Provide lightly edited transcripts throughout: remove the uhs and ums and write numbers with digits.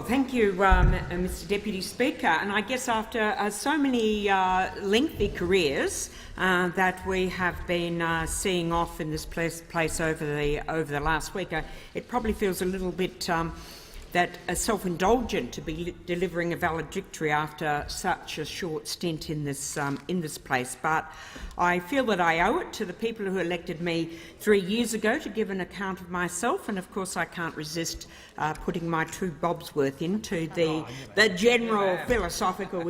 thank you, Mr Deputy Speaker. And I guess after so many lengthy careers that we have been seeing off in this place over the last week, it probably feels a little bit self-indulgent to be delivering a valedictory after such a short stint in this place. But I feel that I owe it to the people who elected me 3 years ago to give an account of myself, and of course I can't resist putting my 2 bobs worth into the general philosophical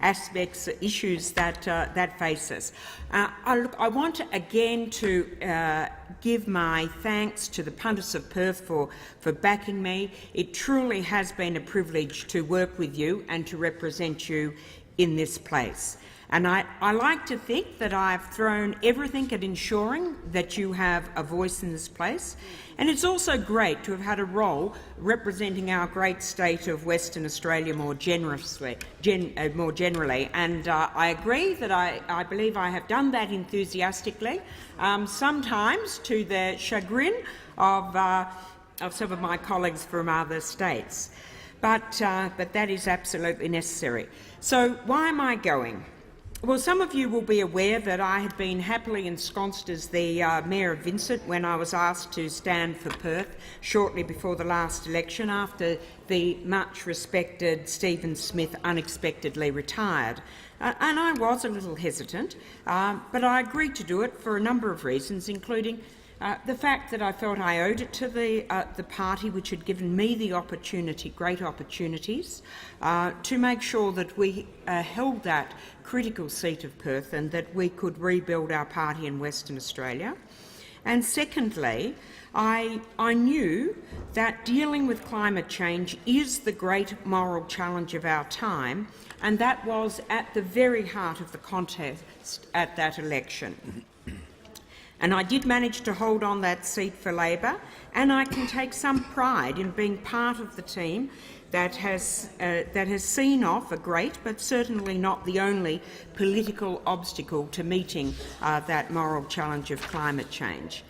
aspects, issues that face us. I want again to give my thanks to the punters of Perth for backing me. It truly has been a privilege to work with you and to represent you in this place. And I like to think that I've thrown everything at ensuring that you have a voice in this place. And it's also great to have had a role representing our great state of Western Australia more generally. And I agree that I believe I have done that enthusiastically, sometimes to the chagrin of some of my colleagues from other states. But that is absolutely necessary. So why am I going? Well, some of you will be aware that I had been happily ensconced as the Mayor of Vincent when I was asked to stand for Perth shortly before the last election, after the much-respected Stephen Smith unexpectedly retired. And I was a little hesitant, but I agreed to do it for a number of reasons, including the fact that I felt I owed it to the party, which had given me the great opportunities, to make sure that we held that critical seat of Perth and that we could rebuild our party in Western Australia. And secondly, I knew that dealing with climate change is the great moral challenge of our time, and that was at the very heart of the contest at that election. And I did manage to hold on that seat for Labor, and I can take some pride in being part of the team that has seen off a great, but certainly not the only, political obstacle to meeting that moral challenge of climate change.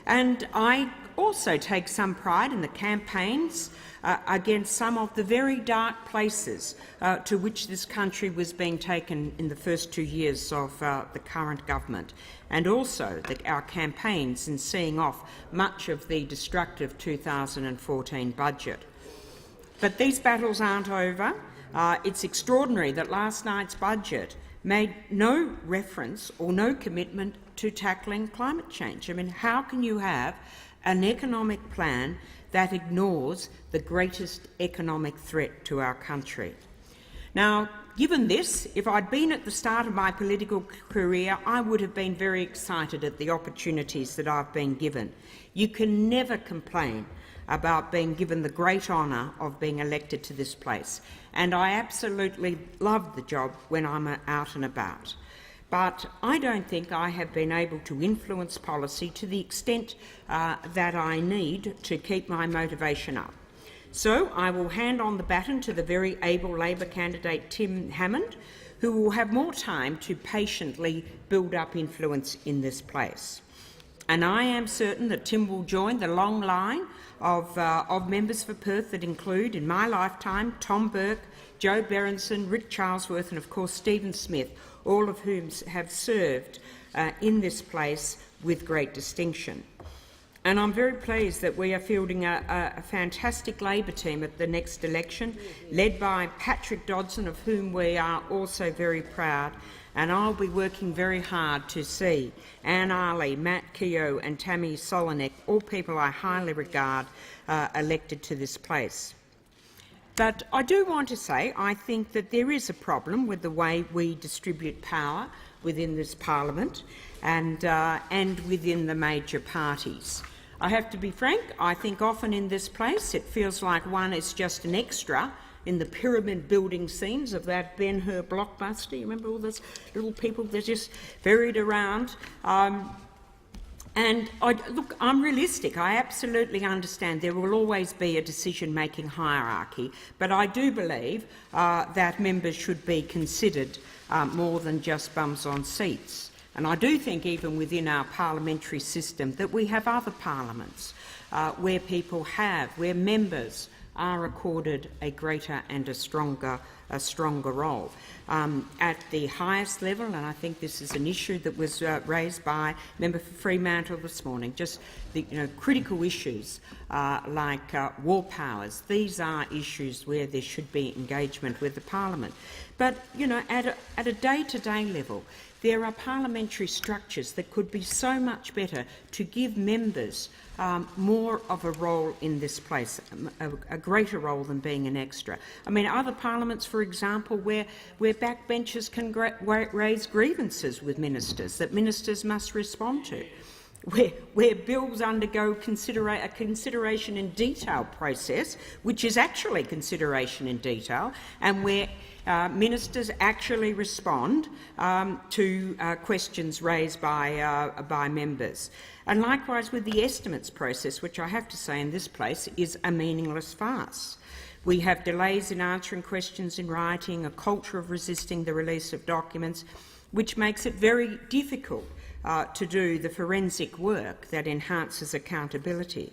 And I also take some pride in the campaigns against some of the very dark places to which this country was being taken in the first 2 years of the current government, and also our campaigns in seeing off much of the destructive 2014 budget. But these battles aren't over. It's extraordinary that last night's budget made no reference or no commitment to tackling climate change. I mean, how can you have an economic plan that ignores the greatest economic threat to our country? Now, given this, if I'd been at the start of my political career, I would have been very excited at the opportunities that I've been given. You can never complain about being given the great honour of being elected to this place, and I absolutely love the job when I'm out and about. But I don't think I have been able to influence policy to the extent that I need to keep my motivation up. So I will hand on the baton to the very able Labor candidate Tim Hammond, who will have more time to patiently build up influence in this place. And I am certain that Tim will join the long line of members for Perth that include, in my lifetime, Tom Burke, Joe Berenson, Rick Charlesworth and, of course, Stephen Smith, all of whom have served in this place with great distinction. And I'm very pleased that we are fielding a fantastic Labor team at the next election, led by Patrick Dodson, of whom we are also very proud. And I'll be working very hard to see Anne Arley, Matt Keogh and Tammy Solinek, all people I highly regard, elected to this place. But I do want to say I think that there is a problem with the way we distribute power within this parliament and within the major parties. I have to be frank, I think often in this place it feels like one is just an extra in the pyramid building scenes of that Ben-Hur blockbuster. You remember all those little people that just buried around? Look, I'm realistic. I absolutely understand there will always be a decision-making hierarchy, but I do believe that members should be considered more than just bums on seats. And I do think even within our parliamentary system that we have other parliaments where members are accorded a greater and a stronger role. At the highest level, and I think this is an issue that was raised by Member for Fremantle this morning, just the critical issues like war powers. These are issues where there should be engagement with the Parliament. But at a day-to-day level, there are parliamentary structures that could be so much better to give members more of a role in this place, a greater role than being an extra. I mean, other parliaments, for example, where backbenchers can raise grievances with ministers that ministers must respond to, where bills undergo a consideration in detail process, which is actually consideration in detail, and where ministers actually respond to questions raised by members. And likewise with the estimates process, which I have to say in this place is a meaningless farce. We have delays in answering questions in writing, a culture of resisting the release of documents, which makes it very difficult to do the forensic work that enhances accountability.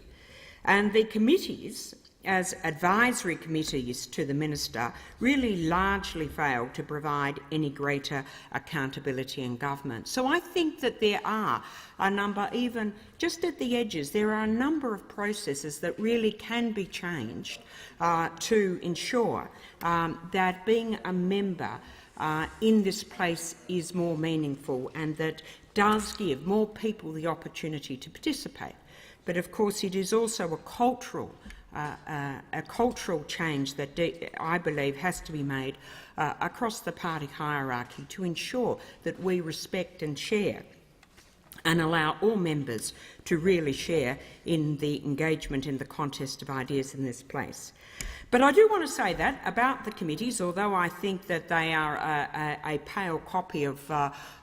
And the committees, as advisory committees to the minister, really largely fail to provide any greater accountability in government. So I think that there are a number, even just at the edges, there are a number of processes that really can be changed to ensure that being a member in this place is more meaningful and that does give more people the opportunity to participate. But of course it is also a cultural change that I believe has to be made across the party hierarchy to ensure that we respect and share and allow all members to really share in the engagement in the contest of ideas in this place. But I do want to say that about the committees, although I think that they are a pale copy of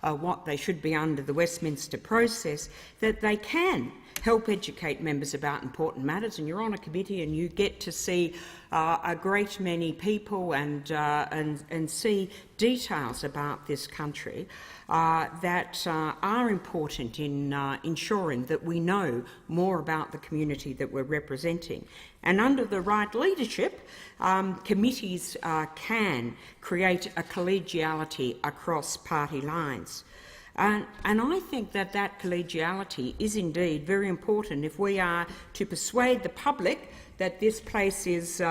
what they should be under the Westminster process, that they can help educate members about important matters. And you're on a committee and you get to see a great many people and see details about this country that are important in ensuring that we know more about the community that we're representing. And under the right leadership, committees can create a collegiality across party lines. And I think that that collegiality is indeed very important if we are to persuade the public that this place is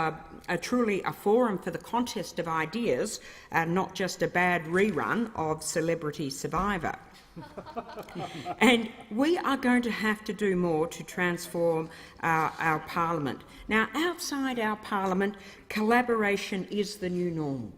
truly a forum for the contest of ideas and not just a bad rerun of Celebrity Survivor. And we are going to have to do more to transform our parliament. Now, outside our parliament, collaboration is the new normal.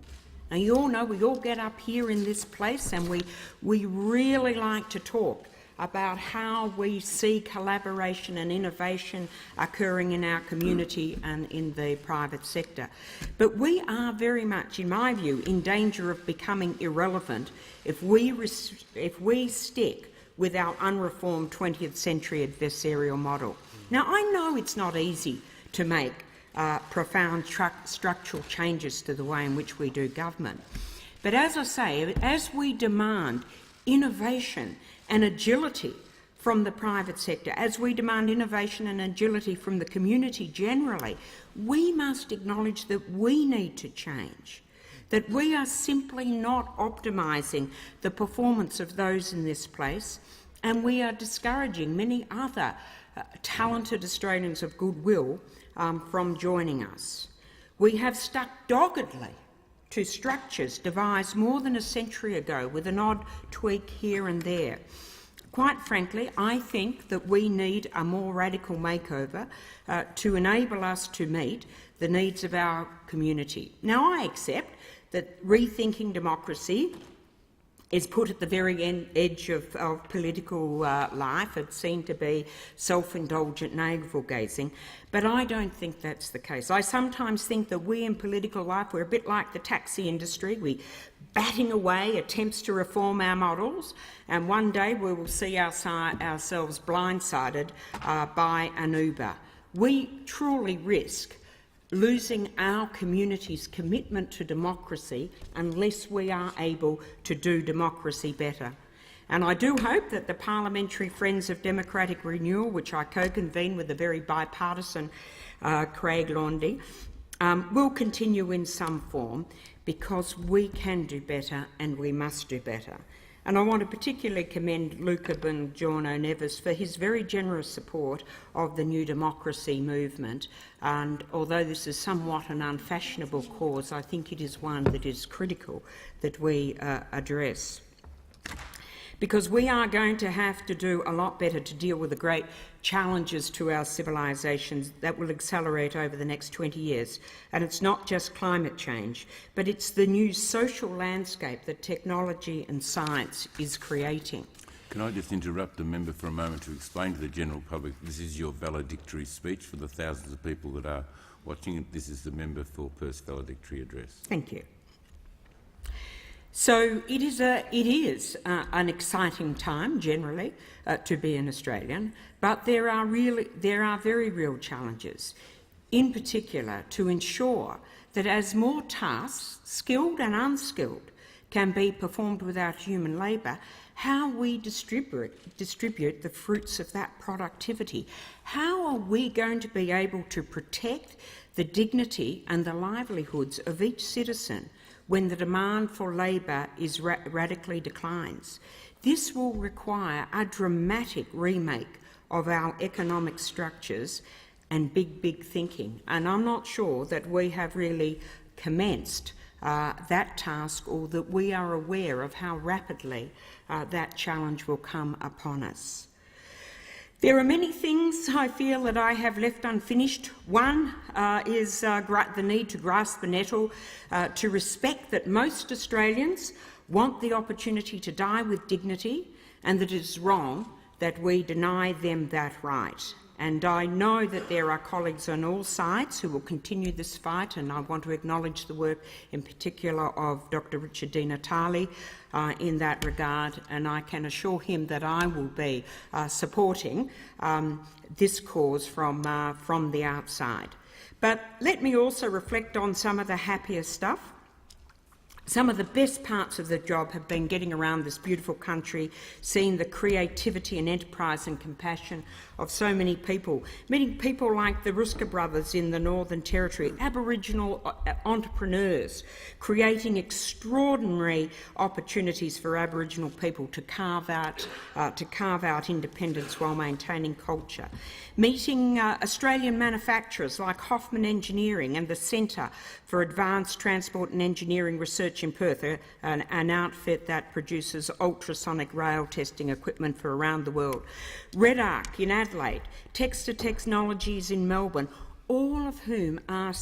Now, you all know we all get up here in this place and we really like to talk about how we see collaboration and innovation occurring in our community and in the private sector. But we are very much, in my view, in danger of becoming irrelevant if we stick with our unreformed 20th century adversarial model. Now, I know it's not easy to make profound structural changes to the way in which we do government. But as I say, as we demand innovation and agility from the private sector, as we demand innovation and agility from the community generally, we must acknowledge that we need to change, that we are simply not optimising the performance of those in this place, and we are discouraging many other talented Australians of goodwill from joining us. We have stuck doggedly to structures devised more than a century ago with an odd tweak here and there. Quite frankly, I think that we need a more radical makeover to enable us to meet the needs of our community. Now, I accept that rethinking democracy is put at the very edge of political life. It's seen to be self-indulgent navel-gazing, but I don't think that's the case. I sometimes think that we in political life, we're a bit like the taxi industry. We batting away attempts to reform our models, and one day we will see ourselves blindsided by an Uber. We truly risk losing our community's commitment to democracy unless we are able to do democracy better. And I do hope that the Parliamentary Friends of Democratic Renewal, which I co-convene with the very bipartisan Craig Laundy, will continue in some form, because we can do better and we must do better. And I want to particularly commend Luca Bongiorno Neves for his very generous support of the New Democracy movement. And although this is somewhat an unfashionable cause, I think it is one that is critical that we address. Because we are going to have to do a lot better to deal with the great challenges to our civilisations that will accelerate over the next 20 years. And it's not just climate change, but it's the new social landscape that technology and science is creating. Can I just interrupt the member for a moment to explain to the general public this is your valedictory speech for the thousands of people that are watching it. This is the member for Perth's valedictory address. Thank you. So it is an exciting time generally to be an Australian, but there are very real challenges, in particular to ensure that as more tasks, skilled and unskilled, can be performed without human labour, how we distribute the fruits of that productivity. How are we going to be able to protect the dignity and the livelihoods of each citizen when the demand for labour is radically declines? This will require a dramatic remake of our economic structures and big thinking. And I'm not sure that we have really commenced that task, or that we are aware of how rapidly that challenge will come upon us. There are many things I feel that I have left unfinished. One is the need to grasp the nettle, to respect that most Australians want the opportunity to die with dignity, and that it is wrong that we deny them that right. And I know that there are colleagues on all sides who will continue this fight, and I want to acknowledge the work in particular of Dr. Richard Di Natale in that regard, and I can assure him that I will be supporting this cause from the outside. But let me also reflect on some of the happier stuff. Some of the best parts of the job have been getting around this beautiful country, seeing the creativity and enterprise and compassion of so many people, meeting people like the Ruska brothers in the Northern Territory, Aboriginal entrepreneurs, creating extraordinary opportunities for Aboriginal people to carve out independence while maintaining culture, meeting Australian manufacturers like Hoffman Engineering and the Centre for Advanced Transport and Engineering Research in Perth, an outfit that produces ultrasonic rail testing equipment for around the world, Red Arc in Adelaide, Texture Technologies in Melbourne, all of whom are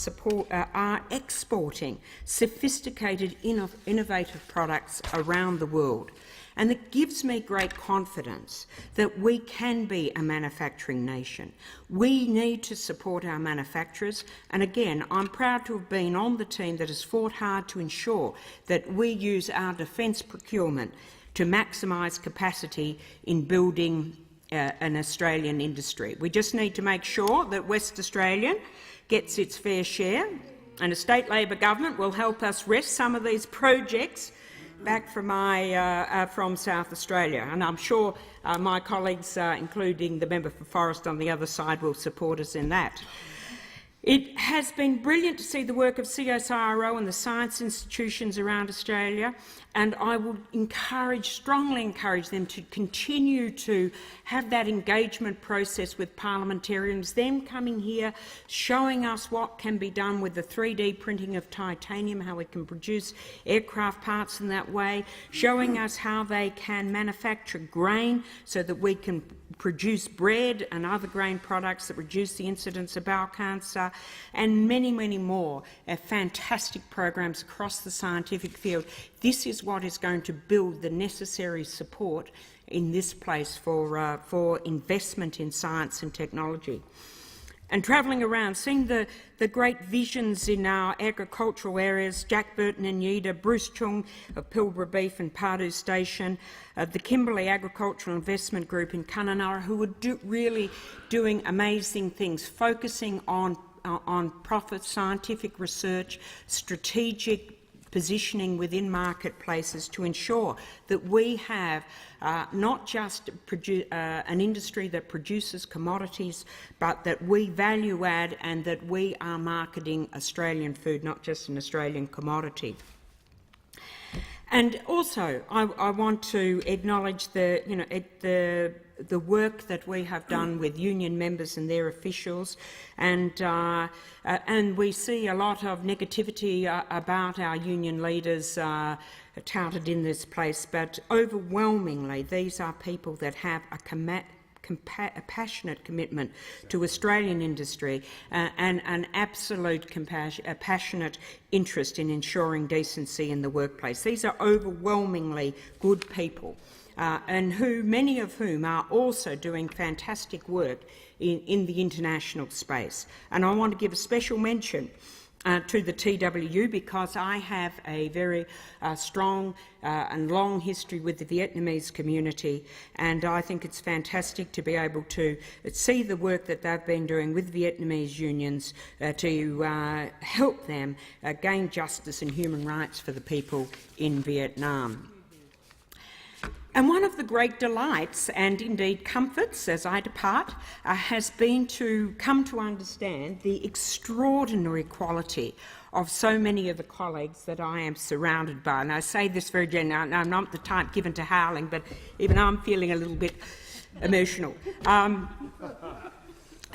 exporting sophisticated, innovative products around the world. And it gives me great confidence that we can be a manufacturing nation. We need to support our manufacturers, and again, I'm proud to have been on the team that has fought hard to ensure that we use our defence procurement to maximise capacity in building an Australian industry. We just need to make sure that West Australia gets its fair share, and a state Labor government will help us wrest some of these projects back from South Australia, and I'm sure my colleagues, including the member for Forrest on the other side, will support us in that. It has been brilliant to see the work of CSIRO and the science institutions around Australia, and I will strongly encourage them to continue to have that engagement process with parliamentarians, them coming here, showing us what can be done with the 3D printing of titanium, how we can produce aircraft parts in that way, showing us how they can manufacture grain so that we can produce bread and other grain products that reduce the incidence of bowel cancer, and many, many more fantastic programs across the scientific field. This is what is going to build the necessary support in this place for investment in science and technology. And travelling around, seeing the great visions in our agricultural areas, Jack Burton and Yida, Bruce Chung of Pilbara Beef and Pardu Station, the Kimberley Agricultural Investment Group in Kununurra, who are really doing amazing things, focusing on profit, scientific research, strategic positioning within marketplaces to ensure that we have not just an industry that produces commodities, but that we value add and that we are marketing Australian food, not just an Australian commodity. And also, I want to acknowledge the work that we have done with union members and their officials, and we see a lot of negativity about our union leaders touted in this place, but overwhelmingly these are people that have a passionate commitment to Australian industry and an absolute passionate interest in ensuring decency in the workplace. These are overwhelmingly good people, and many of whom are also doing fantastic work in the international space. And I want to give a special mention to the TWU, because I have a very strong and long history with the Vietnamese community, and I think it's fantastic to be able to see the work that they've been doing with Vietnamese unions to help them gain justice and human rights for the people in Vietnam. And one of the great delights and indeed comforts as I depart has been to come to understand the extraordinary quality of so many of the colleagues that I am surrounded by. And I say this very genuinely. I'm not the type given to howling, but even I'm feeling a little bit emotional.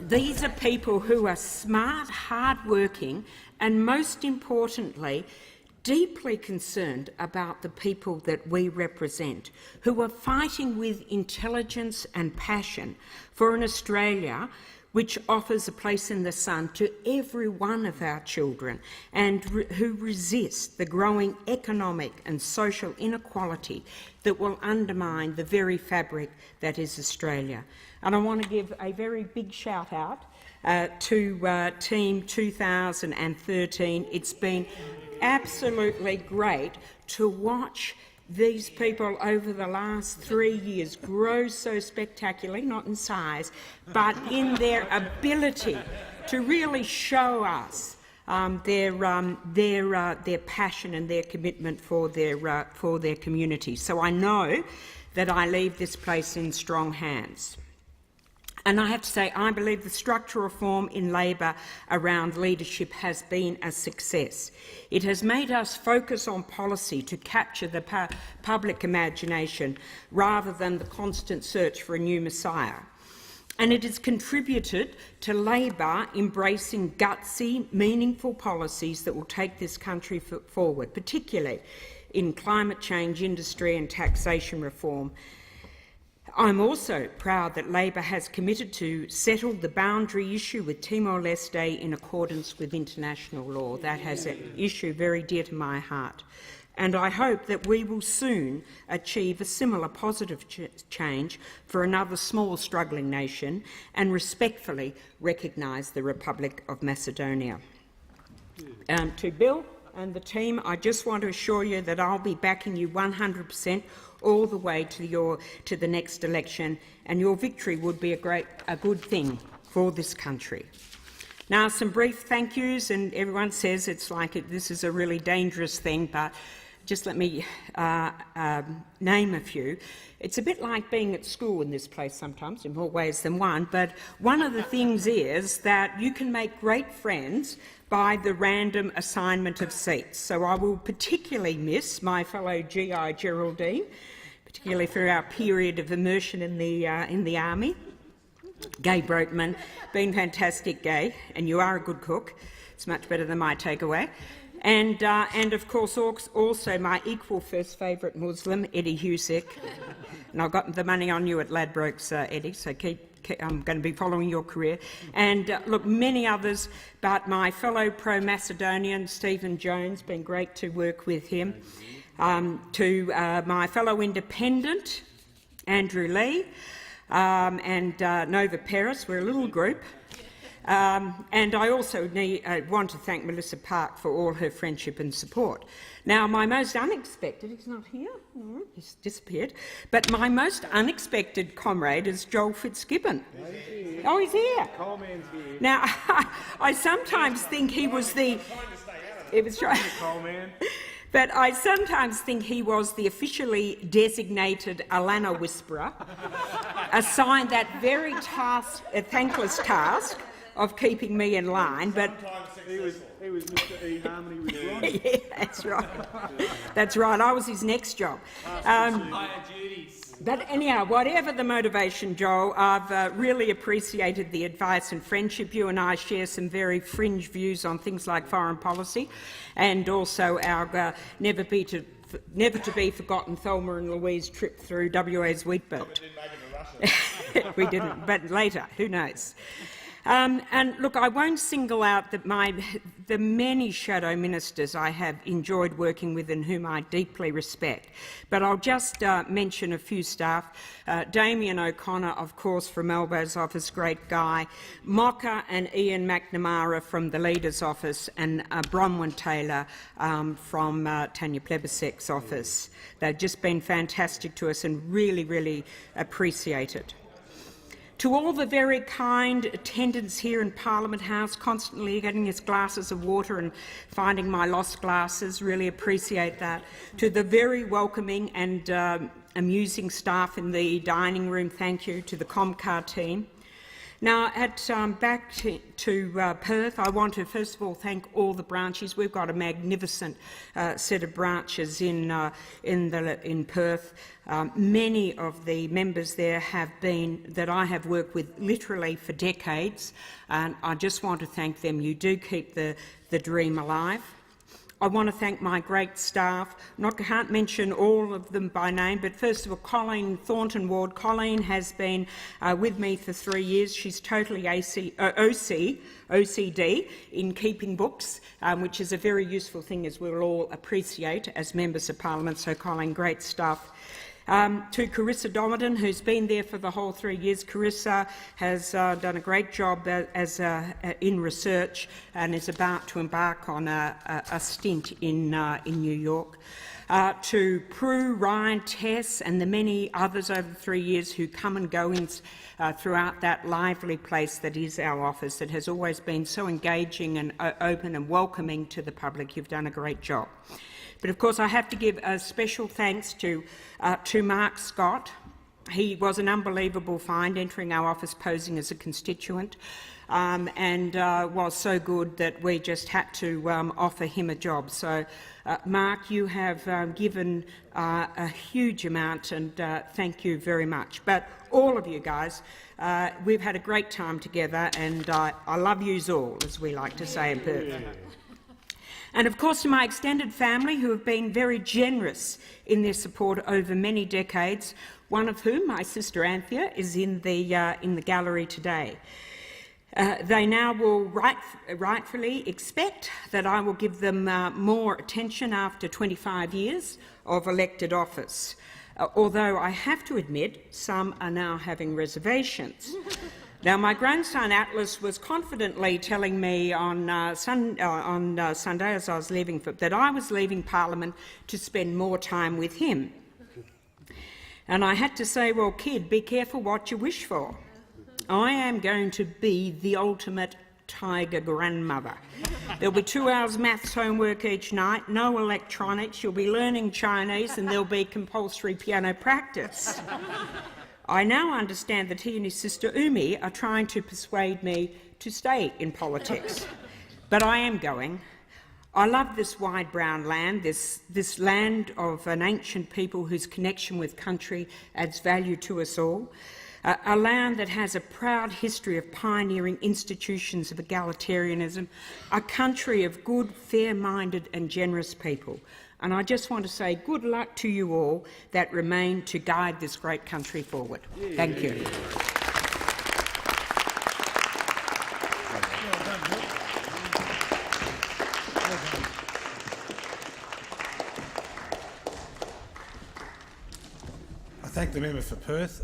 These are people who are smart, hard-working, and most importantly, deeply concerned about the people that we represent, who are fighting with intelligence and passion for an Australia which offers a place in the sun to every one of our children, and who resist the growing economic and social inequality that will undermine the very fabric that is Australia. And I want to give a very big shout out to Team 2013. It's been absolutely great to watch these people over the last 3 years grow so spectacularly, not in size, but in their ability to really show us their passion and their commitment for their community. So I know that I leave this place in strong hands. And I have to say, I believe the structural reform in Labor around leadership has been a success. It has made us focus on policy to capture the public imagination rather than the constant search for a new Messiah. And it has contributed to Labor embracing gutsy, meaningful policies that will take this country forward, particularly in climate change, industry and taxation reform. I'm also proud that Labor has committed to settle the boundary issue with Timor-Leste in accordance with international law. That has an issue very dear to my heart. And I hope that we will soon achieve a similar positive change for another small struggling nation and respectfully recognise the Republic of Macedonia. To Bill and the team, I just want to assure you that I'll be backing you 100% all the way to the next election, and your victory would be a good thing for this country. Now, some brief thank yous, and everyone says it's like this is a really dangerous thing, but just let me name a few. It's a bit like being at school in this place sometimes, in more ways than one, but one of the things is that you can make great friends by the random assignment of seats. So I will particularly miss my fellow GI Geraldine, particularly for our period of immersion in the army. Gay Brokeman, been fantastic, Gay, and you are a good cook. It's much better than my takeaway. And of course also my equal first favourite Muslim, Eddie Husick. And I've got the money on you at Ladbrokes, Eddie, so I'm going to be following your career. And look, many others, but my fellow pro-Macedonian, Stephen Jones, been great to work with him. To my fellow independent, Andrew Lee, and Nova Peris, we're a little group. And I also want to thank Melissa Park for all her friendship and support. Now, my most unexpected, he's not here, he's disappeared, but my most unexpected comrade is Joel Fitzgibbon. Oh, he's here. Coleman's here. Now, I sometimes think he was the... It was right. But I sometimes think he was the officially designated Alana Whisperer, assigned that very thankless task of keeping me in line. But he was Mr. E. Harmony with Ronnie. yeah, that's right. That's right. I was his next job. But anyhow, whatever the motivation, Joel, I've really appreciated the advice and friendship. You and I share some very fringe views on things like foreign policy, and also our never to be forgotten Thelma and Louise trip through WA's wheat belt. We didn't, but later, who knows? And look, I won't single out the many shadow ministers I have enjoyed working with and whom I deeply respect, but I'll just mention a few staff. Damien O'Connor, of course, from Melbo's office, great guy. Mocha and Ian McNamara from the Leader's office, and Bronwyn Taylor from Tanya Plebisek's office. They've just been fantastic to us and really, really appreciate it. To all the very kind attendants here in Parliament House, constantly getting us glasses of water and finding my lost glasses, really appreciate that. To the very welcoming and amusing staff in the dining room, thank you. To the Comcar team. Now, back to Perth, I want to first of all thank all the branches. We've got a magnificent set of branches in Perth. Many of the members there have been that I have worked with literally for decades, and I just want to thank them. You do keep the dream alive. I want to thank my great staff. Can't mention all of them by name, but first of all, Colleen Thornton Ward. Colleen has been with me for 3 years. She's totally OCD in keeping books, which is a very useful thing, as we'll all appreciate as members of Parliament. So, Colleen, great stuff. To Carissa Domerton, who's been there for the whole 3 years. Carissa has done a great job in research and is about to embark on a stint in New York. To Prue, Ryan, Tess and the many others over 3 years who come and go throughout that lively place that is our office, that has always been so engaging and open and welcoming to the public. You've done a great job. But of course I have to give a special thanks to Mark Scott. He was an unbelievable find, entering our office posing as a constituent, and was so good that we just had to offer him a job. So, Mark, you have given a huge amount, and thank you very much. But all of you guys, we've had a great time together, and I love yous all, as we like to say in Perth. And of course to my extended family, who have been very generous in their support over many decades, one of whom, my sister Anthea, is in the gallery today. They now will rightfully expect that I will give them more attention after 25 years of elected office, although I have to admit some are now having reservations. Now, my grandson Atlas was confidently telling me on Sunday as I was leaving that I was leaving Parliament to spend more time with him. And I had to say, well, kid, be careful what you wish for. I am going to be the ultimate tiger grandmother. There'll be 2 hours maths homework each night, no electronics, you'll be learning Chinese, and there'll be compulsory piano practice. I now understand that he and his sister Umi are trying to persuade me to stay in politics. But I am going. I love this wide brown land, this land of an ancient people whose connection with country adds value to us all. A land that has a proud history of pioneering institutions of egalitarianism, a country of good, fair-minded and generous people. And I just want to say good luck to you all that remain to guide this great country forward. Thank you. I thank the member for Perth.